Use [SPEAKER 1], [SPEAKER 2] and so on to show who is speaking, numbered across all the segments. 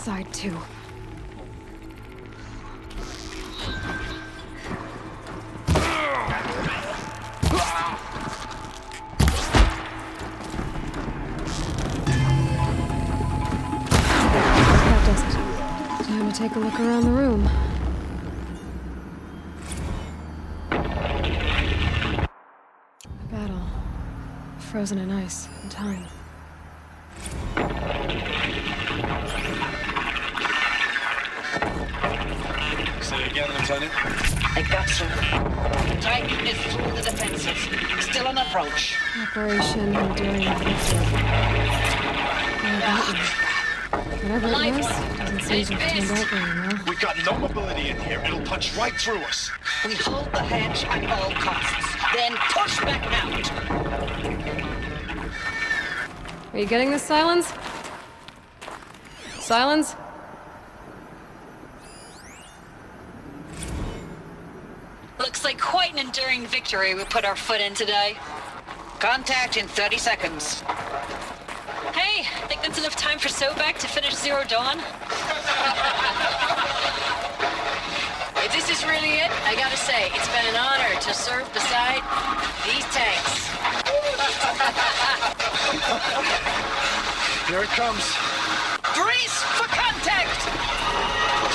[SPEAKER 1] side, too. That does it. Time to take a look around the room. A battle. Frozen in ice and time.
[SPEAKER 2] Say again, Lieutenant.
[SPEAKER 3] I got some. Titan is through the defenses. Still on approach.
[SPEAKER 1] Operation Enduring Victory. Whatever it was, doesn't seem to have turned out very well.
[SPEAKER 2] We got no mobility in here. It'll punch right through us.
[SPEAKER 3] We hold the hedge at all costs, then push back out.
[SPEAKER 1] Are you getting this, Silence? Silence?
[SPEAKER 4] Looks like quite an enduring victory we put our foot in today.
[SPEAKER 3] Contact in 30 seconds.
[SPEAKER 4] Hey, think that's enough time for Sobek to finish Zero Dawn?
[SPEAKER 5] If this is really it, I gotta say, it's been an honor to serve beside these tanks.
[SPEAKER 2] Here it comes.
[SPEAKER 3] Brace for contact!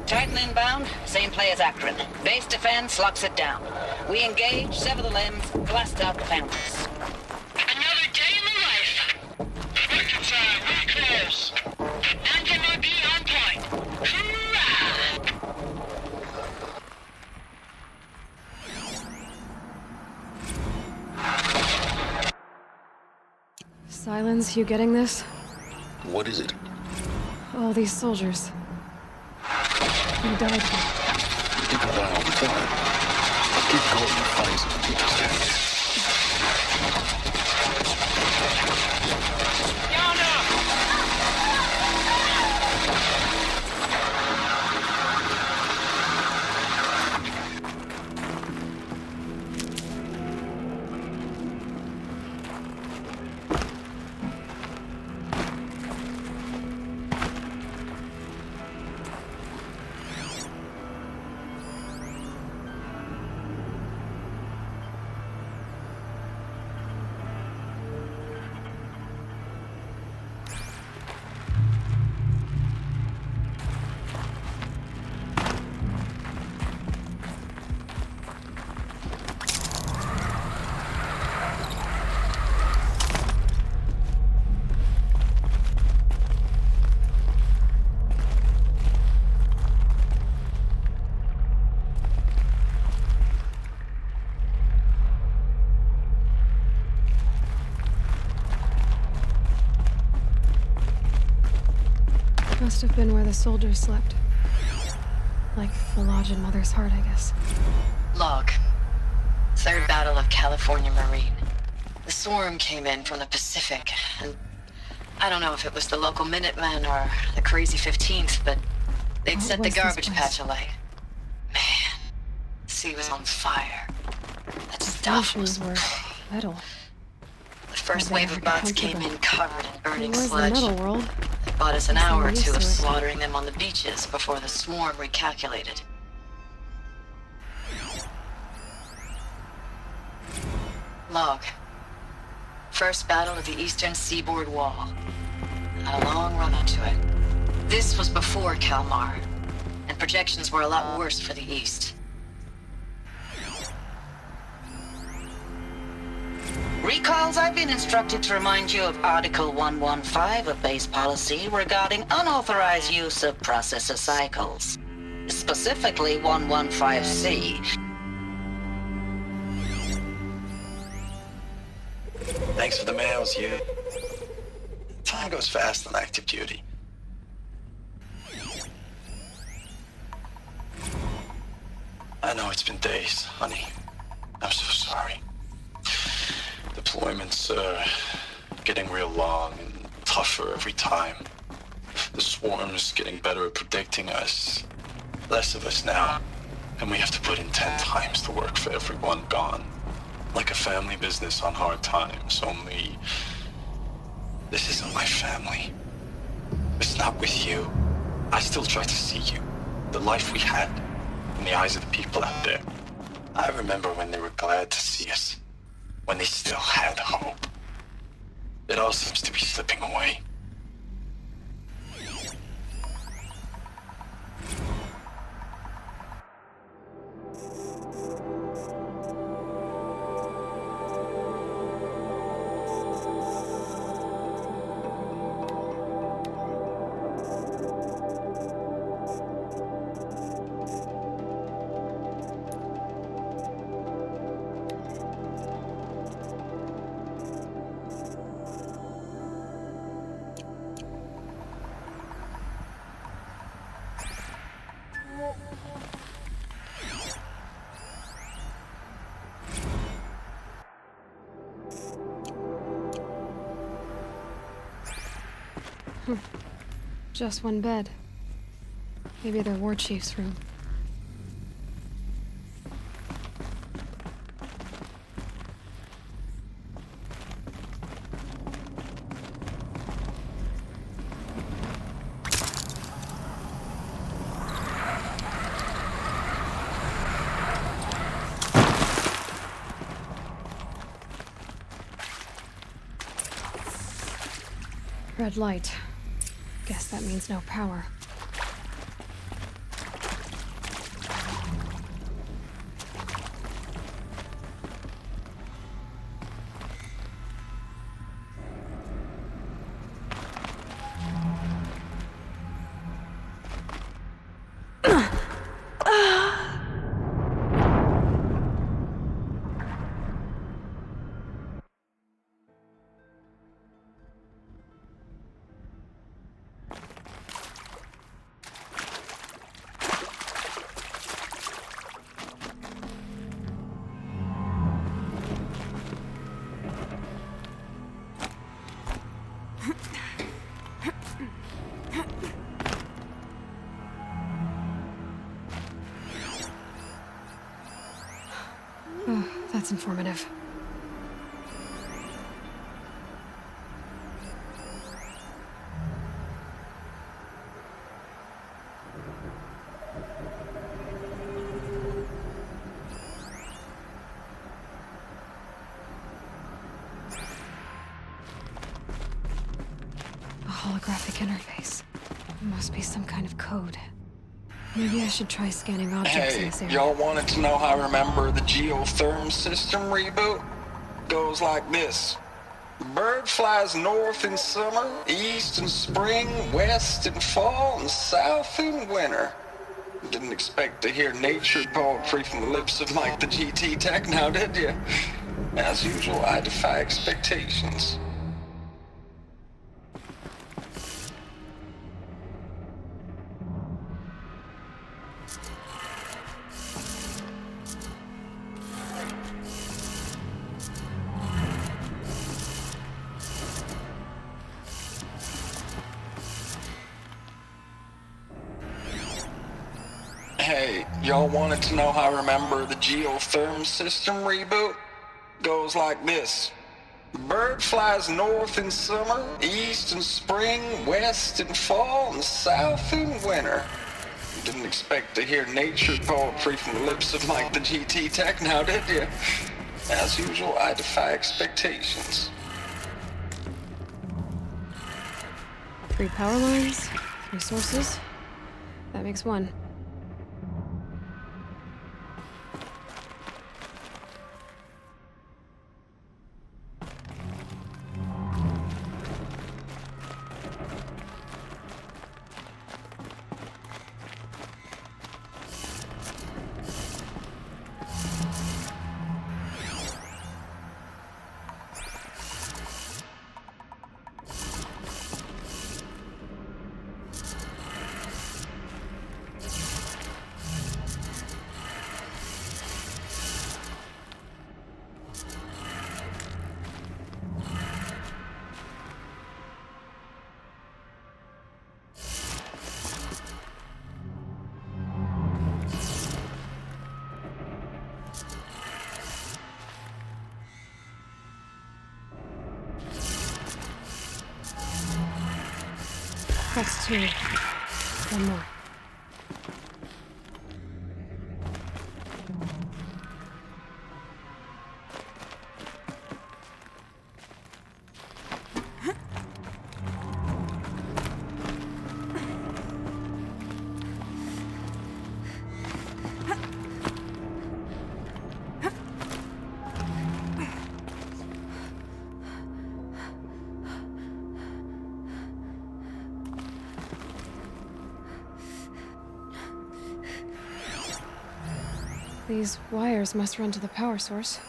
[SPEAKER 3] Titan inbound, same play as Akron. Base defense locks it down. We engage, sever the limbs, blast out the founders.
[SPEAKER 6] Another day in the life. Record time, we're close. Anti-MOB on point. Hoorah!
[SPEAKER 1] Silence, you getting this?
[SPEAKER 7] What is it?
[SPEAKER 1] All these soldiers. Who died here.
[SPEAKER 7] You think of that all the time. Keep going and find some people.
[SPEAKER 1] Must have been where the soldiers slept. Like the lodge in Mother's Heart, I guess.
[SPEAKER 5] Log. Third Battle of California Marine. The swarm came in from the Pacific, and I don't know if it was the local Minutemen or the crazy 15th, but they'd set the
[SPEAKER 1] was this
[SPEAKER 5] garbage
[SPEAKER 1] place?
[SPEAKER 5] patch alight. Man, the sea was on fire. That stuff was...
[SPEAKER 1] Oceans were metal.
[SPEAKER 5] The first
[SPEAKER 1] Are they
[SPEAKER 5] wave
[SPEAKER 1] ever
[SPEAKER 5] of bots came
[SPEAKER 1] comfortable?
[SPEAKER 5] in covered in burning
[SPEAKER 1] Where's the
[SPEAKER 5] sludge.
[SPEAKER 1] metal world?
[SPEAKER 5] It bought us an
[SPEAKER 1] Guess they
[SPEAKER 5] hour
[SPEAKER 1] were
[SPEAKER 5] or
[SPEAKER 1] used
[SPEAKER 5] two
[SPEAKER 1] to
[SPEAKER 5] of
[SPEAKER 1] it.
[SPEAKER 5] slaughtering them on the beaches before the swarm recalculated. Log. First battle of the eastern seaboard wall. Had a long run up to it. This was before Kalmar, and projections were a lot worse for the east.
[SPEAKER 3] Recalls, I've been instructed to remind you of Article 115 of base policy regarding unauthorized use of processor cycles. Specifically 115C.
[SPEAKER 2] Thanks for the mails, you. Time goes fast on active duty. I know it's been days, honey. I'm so sorry. Deployments are getting real long and tougher every time. The swarm's getting better at predicting us. Less of us now. And we have to put in 10 times the work for everyone gone. Like a family business on hard times, only... This isn't my family. It's not with you. I still try to see you. The life we had. In the eyes of the people out there. I remember when they were glad to see us. When they still had hope. It all seems to be slipping away.
[SPEAKER 1] Just one bed. Maybe their war chief's room. Red light. Guess that means no power. Oh, that's informative. A holographic interface. Must be some kind of code. Maybe I should try scanning objects in
[SPEAKER 2] Hey,
[SPEAKER 1] this area.
[SPEAKER 2] y'all wanted to know how I remember the geotherm system reboot? Goes like this. Bird flies north in summer, east in spring, west in fall, and south in winter. Didn't expect to hear nature poetry from the lips of Mike the GT Tech now, did you? As usual, I defy expectations. Hey, y'all wanted to know how I remember the geotherm system reboot? Goes like this. Bird flies north in summer, east in spring, west in fall, and south in winter. Didn't expect to hear nature poetry from the lips of Mike the GT Tech now, did you? As usual, I defy expectations.
[SPEAKER 1] 3 power lines, 3 sources. That makes 1. That's 2. One more. These wires must run to the power source.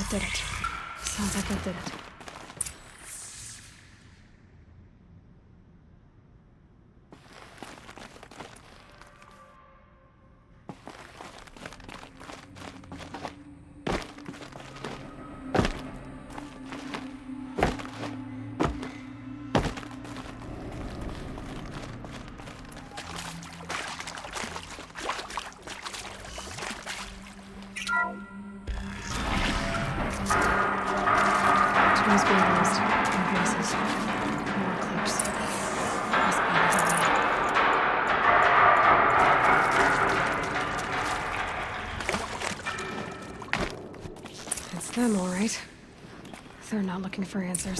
[SPEAKER 1] Did it. Sounds like it did it. Tools being used. More voices. More clips. Must be another way. It's them, all right. They're not looking for answers.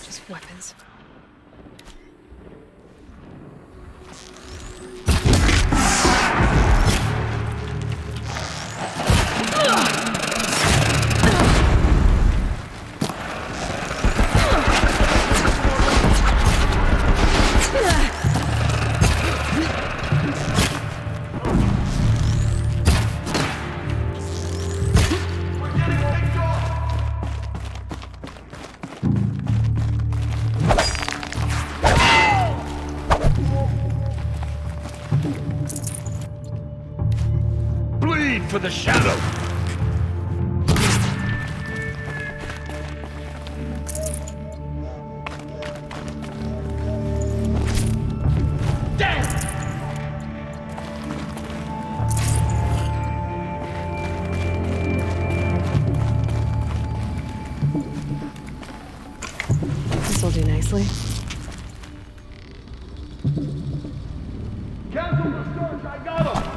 [SPEAKER 1] Just weapons.
[SPEAKER 8] For the shadow! Damn!
[SPEAKER 1] This'll do nicely.
[SPEAKER 8] Cancel the search, I got him!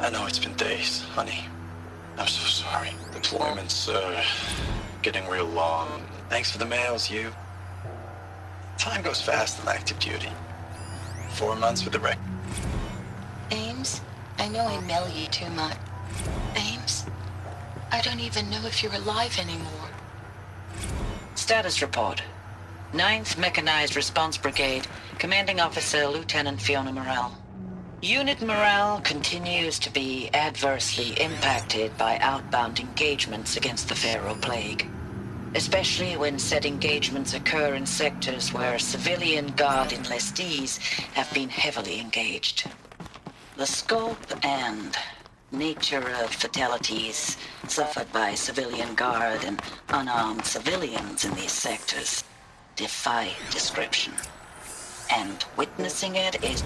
[SPEAKER 2] I know it's been days, honey. I'm so sorry. Deployments are getting real long. Thanks for the mails, you. Time goes fast on active duty. 4 months with the wreck.
[SPEAKER 5] Ames, I know I mail you too much. Ames, I don't even know if you're alive anymore.
[SPEAKER 3] Status report. 9th Mechanized Response Brigade, Commanding Officer Lieutenant Fiona Morrell. Unit morale continues to be adversely impacted by outbound engagements against the Pharaoh Plague, especially when said engagements occur in sectors where civilian guard enlistees have been heavily engaged. The scope and nature of fatalities suffered by civilian guard and unarmed civilians in these sectors defy description. And witnessing it is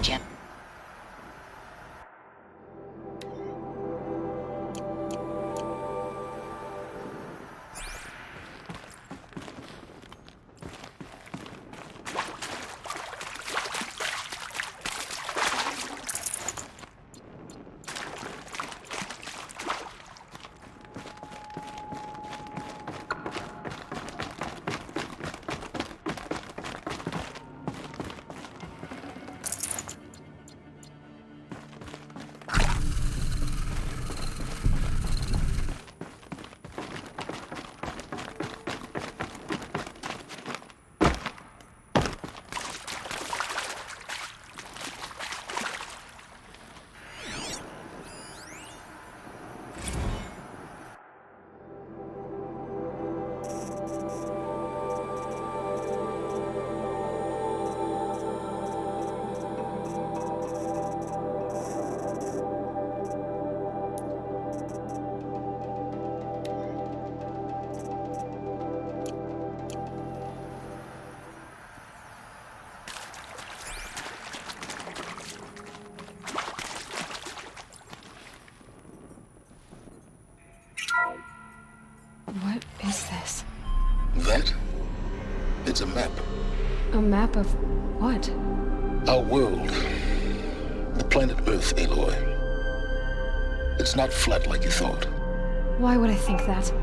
[SPEAKER 1] What is this?
[SPEAKER 7] That? It's a map.
[SPEAKER 1] A map of what?
[SPEAKER 7] Our world. The planet Earth, Aloy. It's not flat like you thought.
[SPEAKER 1] Why would I think that?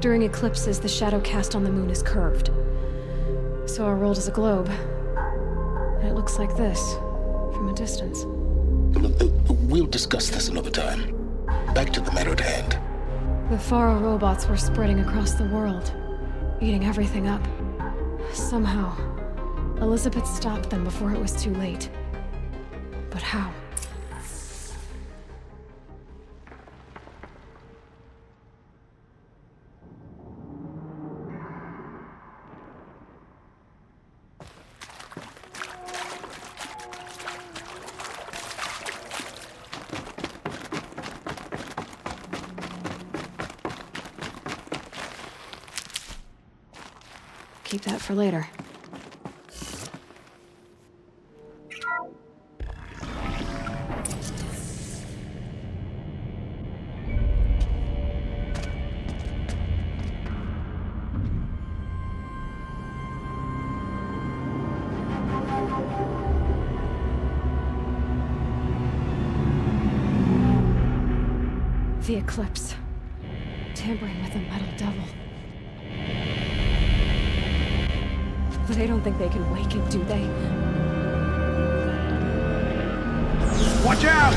[SPEAKER 1] During eclipses, the shadow cast on the moon is curved. So our world is a globe. And it looks like this, from a distance.
[SPEAKER 7] We'll discuss this another time. Back to the matter at hand.
[SPEAKER 1] The Faro robots were spreading across the world, eating everything up. Somehow, Elizabeth stopped them before it was too late. But how? Keep that for later. The eclipse. Tampering with the metal devil. They don't think they can wake it, do they?
[SPEAKER 8] Watch out!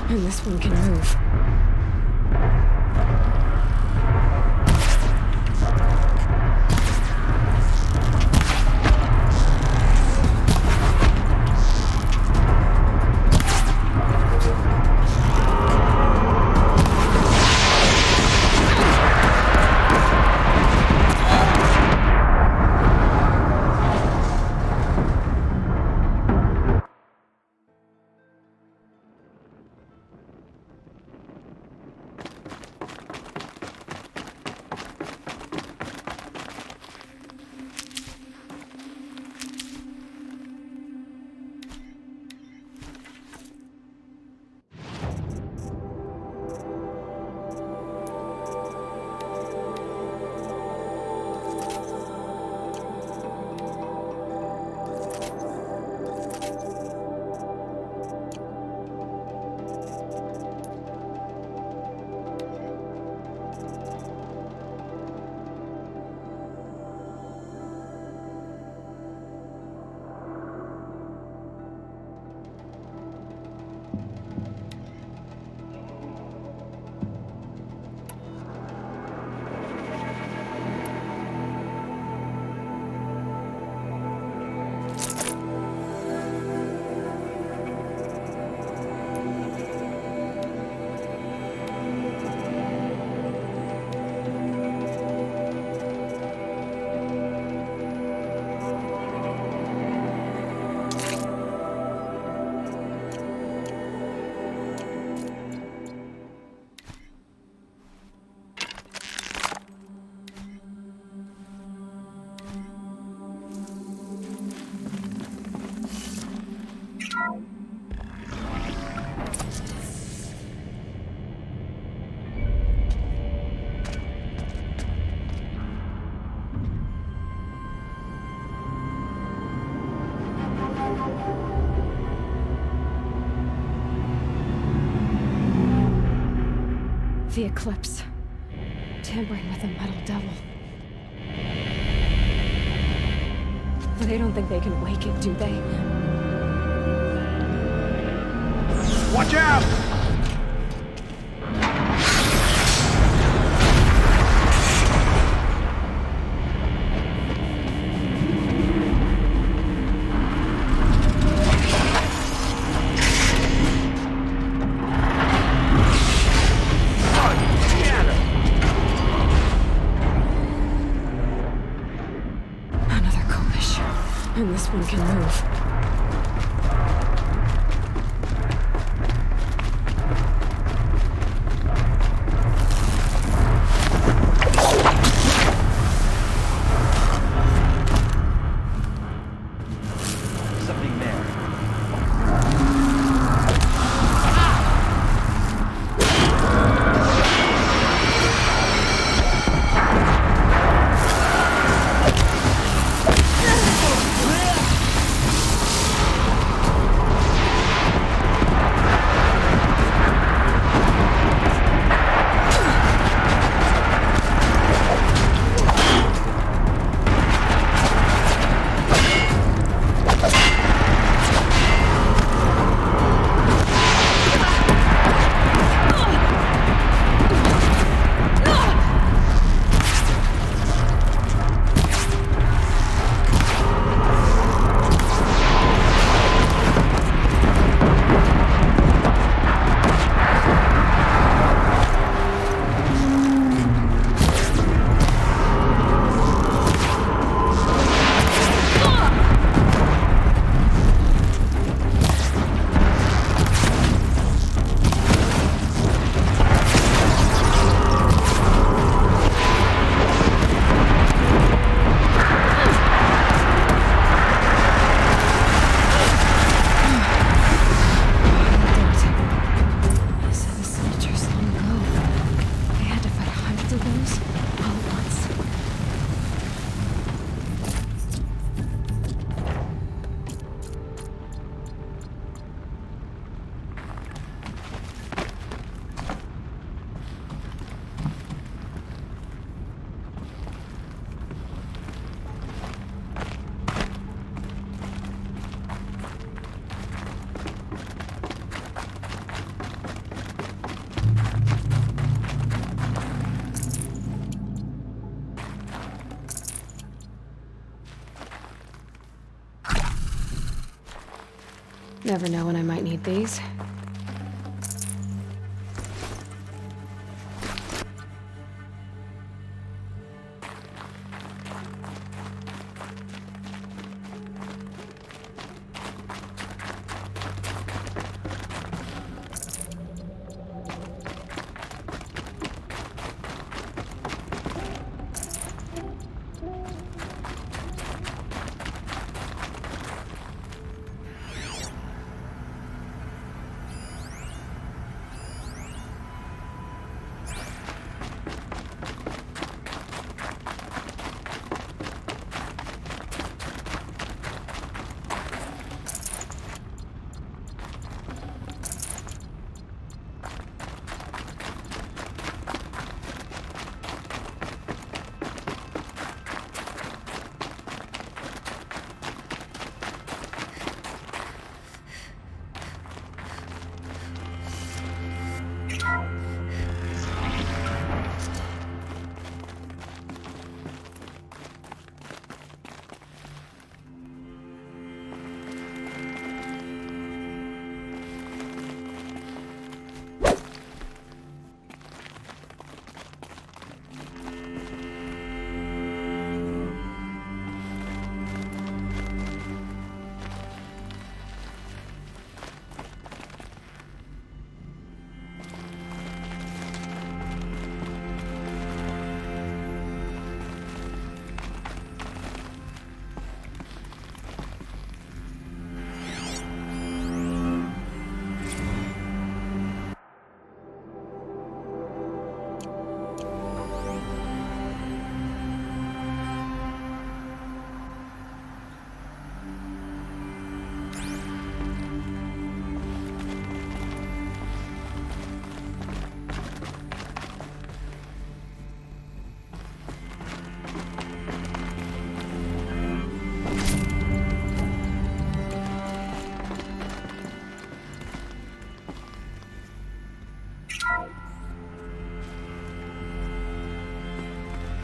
[SPEAKER 1] And this one can move. The Eclipse. Tampering with the Metal Devil. They don't think they can wake it, do they?
[SPEAKER 8] Watch out!
[SPEAKER 1] Another Kovish. And this one can move.
[SPEAKER 9] Something there.
[SPEAKER 1] Never know when I might need these.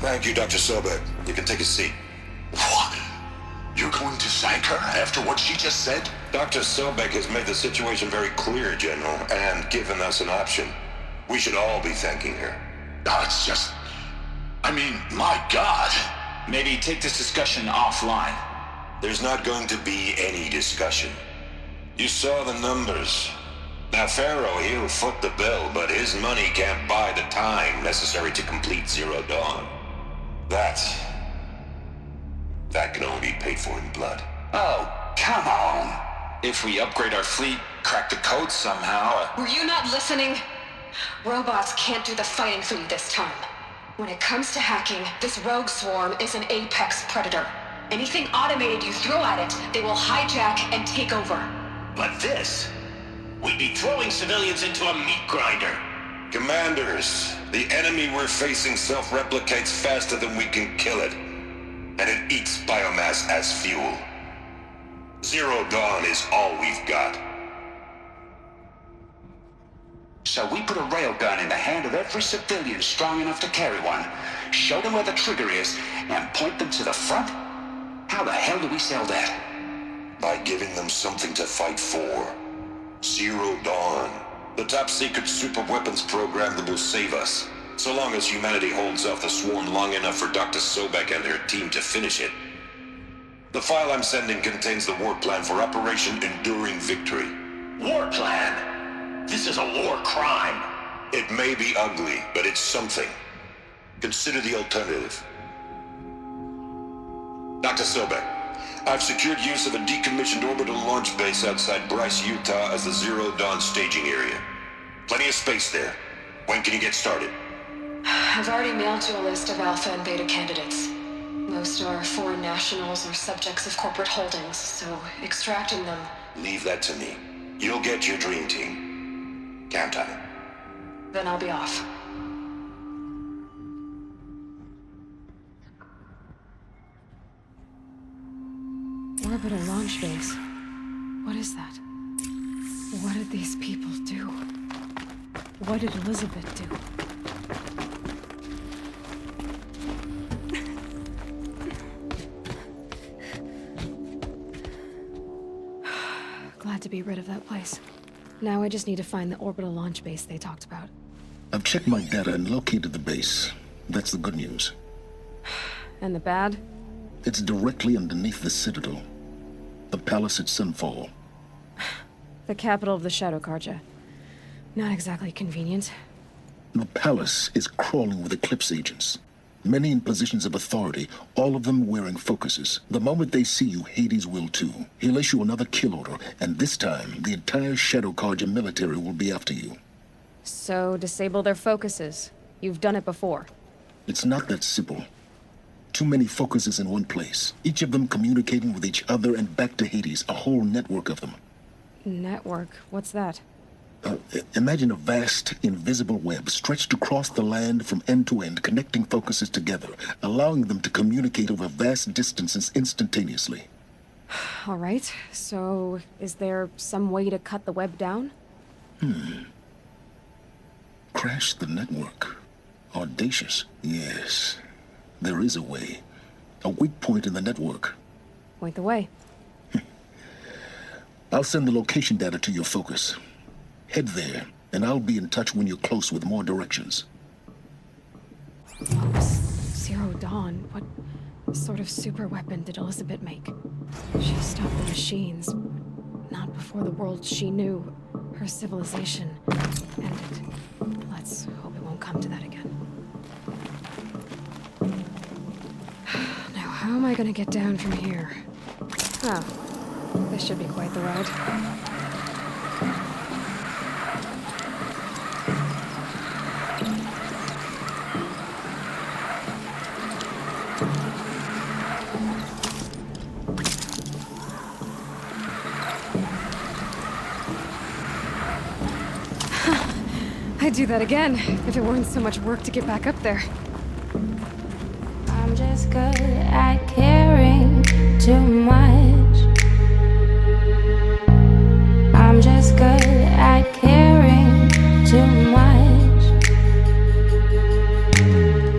[SPEAKER 10] Thank you, Dr. Sobek. You can take a seat.
[SPEAKER 7] What? You're going to thank her after what she just said?
[SPEAKER 10] Dr. Sobek has made the situation very clear, General, and given us an option. We should all be thanking her.
[SPEAKER 7] Oh, it's just... I mean, my God.
[SPEAKER 11] Maybe take this discussion offline.
[SPEAKER 10] There's not going to be any discussion. You saw the numbers. Now, Pharaoh, he'll foot the bill, but his money can't buy the time necessary to complete Zero Dawn. That can only be paid for in blood.
[SPEAKER 11] Oh, come on. If we upgrade our fleet, crack the code somehow...
[SPEAKER 12] Were you not listening? Robots can't do the fighting for you this time. When it comes to hacking, this rogue swarm is an apex predator. Anything automated you throw at it, they will hijack and take over.
[SPEAKER 11] But this... we'd be throwing civilians into a meat grinder.
[SPEAKER 10] Commanders, the enemy we're facing self-replicates faster than we can kill it. And it eats biomass as fuel. Zero Dawn is all we've got.
[SPEAKER 11] So we put a railgun in the hand of every civilian strong enough to carry one, show them where the trigger is, and point them to the front? How the hell do we sell that?
[SPEAKER 10] By giving them something to fight for. Zero Dawn. The top-secret super-weapons program that will save us. So long as humanity holds off the swarm long enough for Dr. Sobek and her team to finish it. The file I'm sending contains the war plan for Operation Enduring Victory.
[SPEAKER 11] War plan? This is a war crime.
[SPEAKER 10] It may be ugly, but it's something. Consider the alternative. Dr. Sobek, I've secured use of a decommissioned orbital launch base outside Bryce, Utah as the Zero Dawn staging area. Plenty of space there. When can you get started?
[SPEAKER 12] I've already mailed you a list of alpha and beta candidates. Most are foreign nationals or subjects of corporate holdings, so extracting them...
[SPEAKER 10] Leave that to me. You'll get your dream team. Count on it.
[SPEAKER 12] Then I'll be off.
[SPEAKER 1] Orbital launch base. What is that? What did these people do? What did Elizabeth do? Glad to be rid of that place. Now I just need to find the orbital launch base they talked about.
[SPEAKER 7] I've checked my data and located the base. That's the good news.
[SPEAKER 1] And the bad?
[SPEAKER 7] It's directly underneath the Citadel. The palace at Sunfall.
[SPEAKER 1] The capital of the Shadow Carja. Not exactly convenient.
[SPEAKER 7] The palace is crawling with Eclipse agents. Many in positions of authority, all of them wearing focuses. The moment they see you, Hades will too. He'll issue another kill order, and this time, the entire Shadow Carja military will be after you.
[SPEAKER 1] So, disable their focuses. You've done it before.
[SPEAKER 7] It's not that simple. Too many focuses in one place, each of them communicating with each other and back to Hades, a whole network of them.
[SPEAKER 1] Network? What's that?
[SPEAKER 7] Imagine a vast, invisible web stretched across the land from end to end, connecting focuses together, allowing them to communicate over vast distances instantaneously.
[SPEAKER 1] All right, so is there some way to cut the web down?
[SPEAKER 7] Crash the network. Audacious. Yes, there is a way. A weak point in the network.
[SPEAKER 1] Point the way.
[SPEAKER 7] I'll send the location data to your focus. Head there, and I'll be in touch when you're close with more directions.
[SPEAKER 1] Zero Dawn. What sort of super weapon did Elizabeth make? She stopped the machines. Not before the world she knew, her civilization, ended. Let's hope it won't come to that again. Now, how am I gonna get down from here? Oh, this should be quite the ride. I'd do that again, if it weren't so much work to get back up there.
[SPEAKER 13] I'm just good at caring too much.